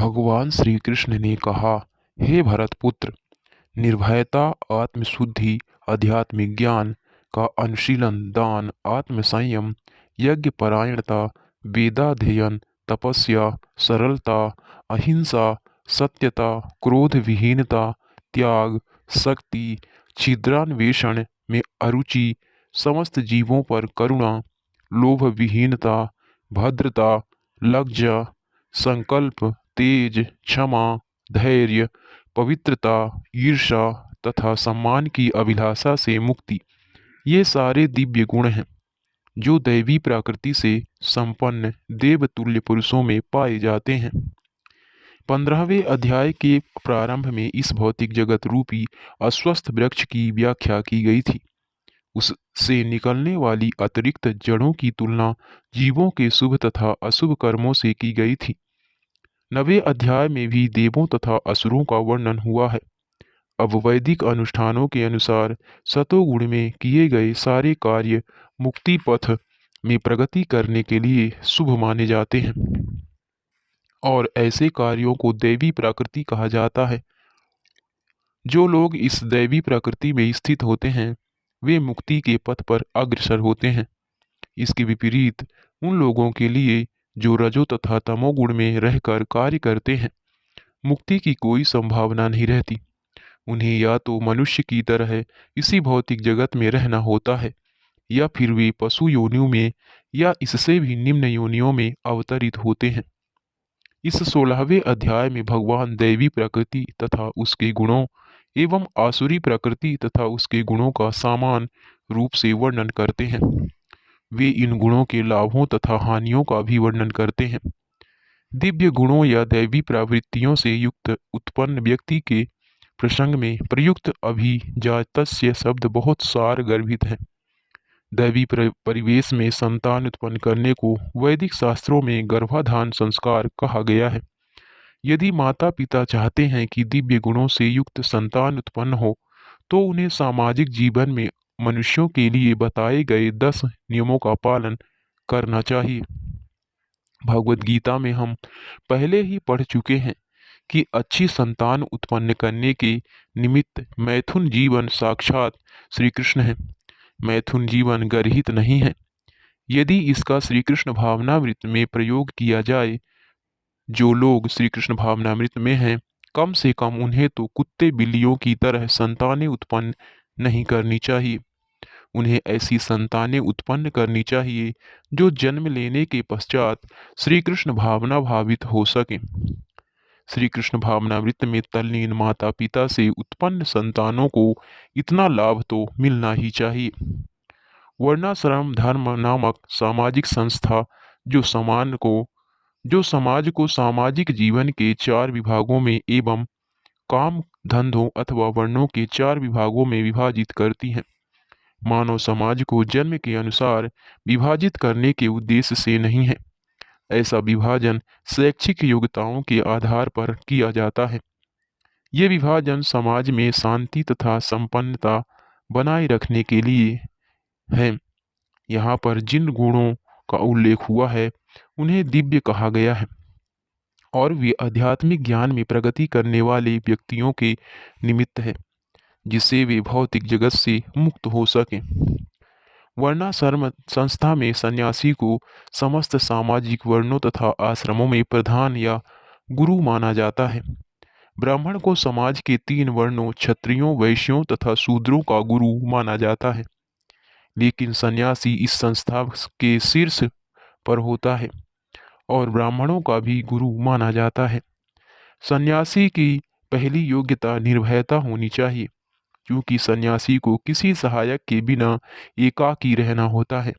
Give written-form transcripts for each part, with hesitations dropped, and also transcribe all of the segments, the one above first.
भगवान श्री कृष्ण ने कहा, हे भरतपुत्र, निर्भयता, आत्मशुद्धि, आध्यात्मिक ज्ञान का अनुशीलन, दान, आत्मसंयम, यज्ञ परायणता, वेदाध्ययन, तपस्या, सरलता, अहिंसा, सत्यता, क्रोध विहीनता, त्याग, शक्ति, छिद्रान्वेषण में अरुचि, समस्त जीवों पर करुणा, लोभ विहीनता, भद्रता, लज्जा, संकल्प, तेज, क्षमा, धैर्य, पवित्रता, ईर्षा तथा सम्मान की अभिलाषा से मुक्ति, ये सारे दिव्य गुण हैं जो दैवी प्रकृति से संपन्न देवतुल्य पुरुषों में पाए जाते हैं। 15वें अध्याय के प्रारंभ में इस भौतिक जगत रूपी अस्वस्थ वृक्ष की व्याख्या की गई थी। उससे निकलने वाली अतिरिक्त जड़ों की तुलना जीवों के शुभ तथा अशुभ कर्मों से की गई थी। 9वें अध्याय में भी देवों तथा असुरों का वर्णन हुआ है। अब वैदिक अनुष्ठानों के अनुसार सतोगुण में किए गए सारे कार्य मुक्ति पथ में प्रगति करने के लिए शुभ माने जाते हैं और ऐसे कार्यों को दैवी प्रकृति कहा जाता है। जो लोग इस दैवी प्रकृति में स्थित होते हैं वे मुक्ति के पथ पर अग्रसर होते हैं। इसके विपरीत उन लोगों के लिए जो रजो तथा तमोगुण में रहकर कार्य करते हैं, मुक्ति की कोई संभावना नहीं रहती। उन्हें या तो मनुष्य की तरह इसी भौतिक जगत में रहना होता है या फिर वे पशु योनियों में या इससे भी निम्न योनियों में अवतरित होते हैं। इस 16वें अध्याय में भगवान दैवी प्रकृति तथा उसके गुणों एवं आसुरी प्रकृति तथा उसके गुणों का समान रूप से वर्णन करते हैं। वे इन गुणों के लाभों तथा हानियों का भी वर्णन करते हैं। दिव्य गुणों या दैवी प्रवृत्तियों से युक्त उत्पन्न व्यक्ति के प्रसंग में प्रयुक्त अभिजातस्य शब्द बहुत सार गर्भित है। दैवी परिवेश में संतान उत्पन्न करने को वैदिक शास्त्रों में गर्भाधान संस्कार कहा गया है। यदि माता पिता चाहते हैं कि दिव्य गुणों से युक्त संतान उत्पन्न हो तो उन्हें सामाजिक जीवन में मनुष्यों के लिए बताए गए 10 नियमों का पालन करना चाहिए। भगवत गीता में हम पहले ही पढ़ चुके हैं कि अच्छी संतान उत्पन्न करने के निमित्त मैथुन जीवन साक्षात श्री कृष्ण है। मैथुन जीवन गर्हित नहीं है। यदि इसका श्री कृष्ण भावनामृत में प्रयोग किया जाए, जो लोग श्री कृष्ण भावनामृत में हैं, कम से कम उन्हें तो कुत्ते बिल्लियों की तरह संतानें उत्पन्न नहीं करनी चाहिए। उन्हें ऐसी संतानें उत्पन्न करनी चाहिए जो जन्म लेने के पश्चात श्री कृष्ण भावना भावित हो सके। श्री कृष्ण भावनामृत में तल्लीन माता पिता से उत्पन्न संतानों को इतना लाभ तो मिलना ही चाहिए। वर्णाश्रम धर्म नामक सामाजिक संस्था जो समाज को सामाजिक जीवन के 4 विभागों में एवं काम धंधों अथवा वर्णों के 4 विभागों में विभाजित करती है, मानव समाज को जन्म के अनुसार विभाजित करने के उद्देश्य से नहीं है। ऐसा विभाजन शैक्षिक योग्यताओं के आधार पर किया जाता है। ये विभाजन समाज में शांति तथा संपन्नता बनाए रखने के लिए है। यहाँ पर जिन गुणों का उल्लेख हुआ है उन्हें दिव्य कहा गया है और वे आध्यात्मिक ज्ञान में प्रगति करने वाले व्यक्तियों के निमित्त है, जिससे वे भौतिक जगत से मुक्त हो सकें। वर्णाश्रम संस्था में सन्यासी को समस्त सामाजिक वर्णों तथा आश्रमों में प्रधान या गुरु माना जाता है। ब्राह्मण को समाज के 3 वर्णों क्षत्रियों, वैश्यों तथा शूद्रों का गुरु माना जाता है, लेकिन सन्यासी इस संस्था के शीर्ष पर होता है और ब्राह्मणों का भी गुरु माना जाता है। सन्यासी की पहली योग्यता निर्भयता होनी चाहिए, क्योंकि सन्यासी को किसी सहायक के बिना एकाकी रहना होता है।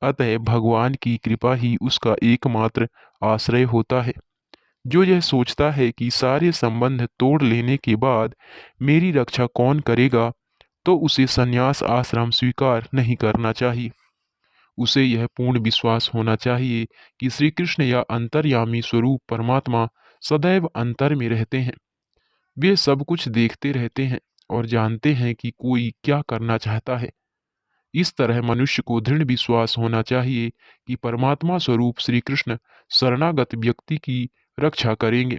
अतः भगवान की कृपा ही उसका एकमात्र आश्रय होता है। जो यह सोचता है कि सारे संबंध तोड़ लेने के बाद मेरी रक्षा कौन करेगा, तो उसे संन्यास आश्रम स्वीकार नहीं करना चाहिए। उसे यह पूर्ण विश्वास होना चाहिए कि श्री कृष्ण या अंतर्यामी स्वरूप परमात्मा सदैव अंतर में रहते हैं। वे सब कुछ देखते रहते हैं और जानते हैं कि कोई क्या करना चाहता है। इस तरह मनुष्य को दृढ़ विश्वास होना चाहिए कि परमात्मा स्वरूप श्री कृष्ण शरणागत व्यक्ति की रक्षा करेंगे।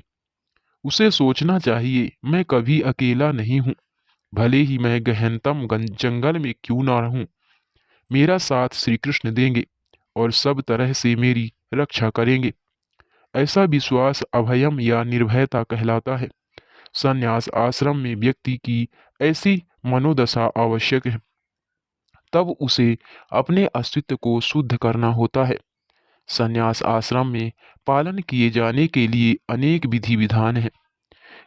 उसे सोचना चाहिए, मैं कभी अकेला नहीं हूँ। भले ही मैं गहनतम जंगल में क्यों ना रहूं, मेरा साथ श्री कृष्ण देंगे और सब तरह से मेरी रक्षा करेंगे। ऐसा विश्वास अभयम या निर्भयता कहलाता है। संन्यास आश्रम में व्यक्ति की ऐसी मनोदशा आवश्यक है। तब उसे अपने अस्तित्व को शुद्ध करना होता है। संन्यास आश्रम में पालन किए जाने के लिए अनेक विधि विधान हैं।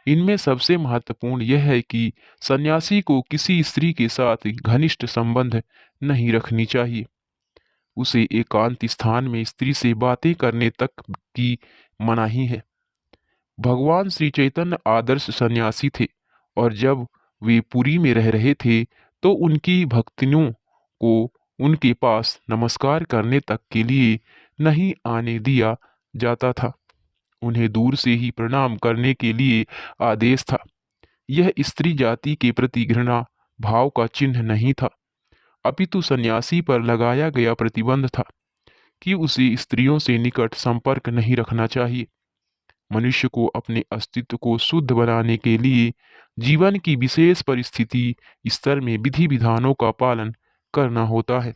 इनमें सबसे महत्वपूर्ण यह है कि सन्यासी को किसी स्त्री के साथ घनिष्ठ संबंध नहीं रखनी चाहिए। उसे एकांत स्थान में स्त्री से बातें करने तक की मनाही है। भगवान श्री चैतन्य आदर्श सन्यासी थे और जब वे पुरी में रह रहे थे तो उनकी भक्तियों को उनके पास नमस्कार करने तक के लिए नहीं आने दिया जाता था। उन्हें दूर से ही प्रणाम करने के लिए आदेश था। यह स्त्री जाति के प्रति घृणा भाव का चिन्ह नहीं था, अपितु सन्यासी पर लगाया गया प्रतिबंध था कि उसे स्त्रियों से निकट संपर्क नहीं रखना चाहिए। मनुष्य को अपने अस्तित्व को शुद्ध बनाने के लिए जीवन की विशेष परिस्थिति स्तर में विधि विधानों का पालन करना होता है।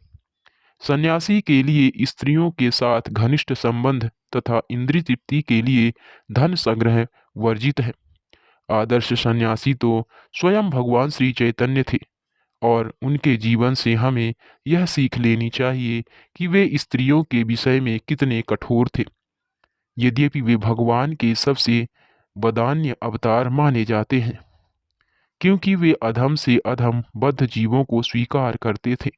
सन्यासी के लिए स्त्रियों के साथ घनिष्ठ संबंध तथा इंद्रिय तृप्ति के लिए धन संग्रह वर्जित है। आदर्श सन्यासी तो स्वयं भगवान श्री चैतन्य थे और उनके जीवन से हमें यह सीख लेनी चाहिए कि वे स्त्रियों के विषय में कितने कठोर थे। यद्यपि वे भगवान के सबसे वदान्य अवतार माने जाते हैं, क्योंकि वे अधम से अधम बद्ध जीवों को स्वीकार करते थे,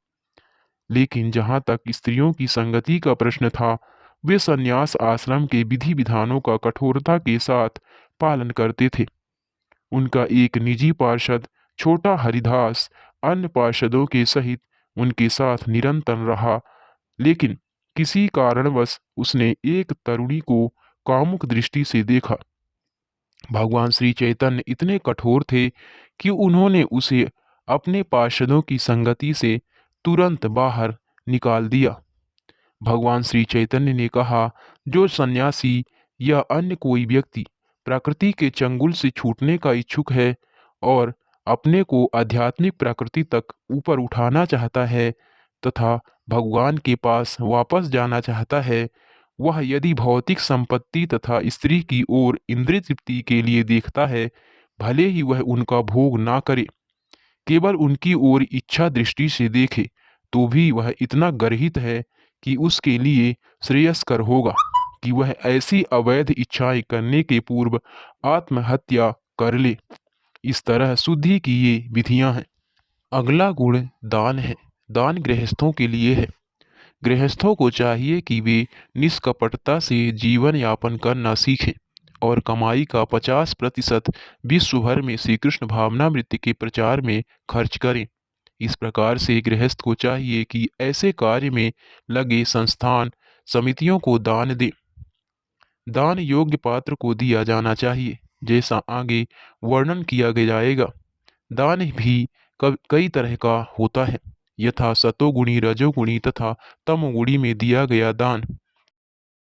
लेकिन जहाँ तक स्त्रियों की संगति का प्रश्न था, वे संन्यास आश्रम के विधि विधानों का कठोरता के साथ पालन करते थे। उनका एक निजी पार्षद छोटा हरिदास अन्य पार्षदों के सहित उनके साथ निरंतर रहा, लेकिन किसी कारणवश उसने एक तरुणी को कामुक दृष्टि से देखा। भगवान श्री चैतन्य इतने कठोर थे कि उन्होंने उसे अपने पार्षदों की संगति से तुरंत बाहर निकाल दिया। भगवान श्री चैतन्य ने कहा, जो सन्यासी या अन्य कोई व्यक्ति प्रकृति के चंगुल से छूटने का इच्छुक है और अपने को आध्यात्मिक प्रकृति तक ऊपर उठाना चाहता है तथा भगवान के पास वापस जाना चाहता है, वह यदि भौतिक संपत्ति तथा स्त्री की ओर इंद्रिय तृप्ति के लिए देखता है, भले ही वह उनका भोग ना करे, केवल उनकी ओर इच्छा दृष्टि से देखे, तो भी वह इतना गर्हित है कि उसके लिए श्रेयस्कर होगा कि वह ऐसी अवैध इच्छाएं करने के पूर्व आत्महत्या कर ले। इस तरह शुद्धि की ये विधियां हैं। अगला गुण दान है। दान गृहस्थों के लिए है। गृहस्थों को चाहिए कि वे निष्कपटता से जीवन यापन करना सीखें और कमाई का 50% विश्व भर में श्री कृष्ण भावनामृत के प्रचार में खर्च करें। इस प्रकार से गृहस्थ को चाहिए कि ऐसे कार्य में लगे संस्थान समितियों को दान दे। दान योग्य पात्र को दिया जाना चाहिए, जैसा आगे वर्णन किया गया जाएगा। दान भी कई तरह का होता है, यथा सतोगुणी, रजोगुणी तथा तमोगुणी में दिया गया दान।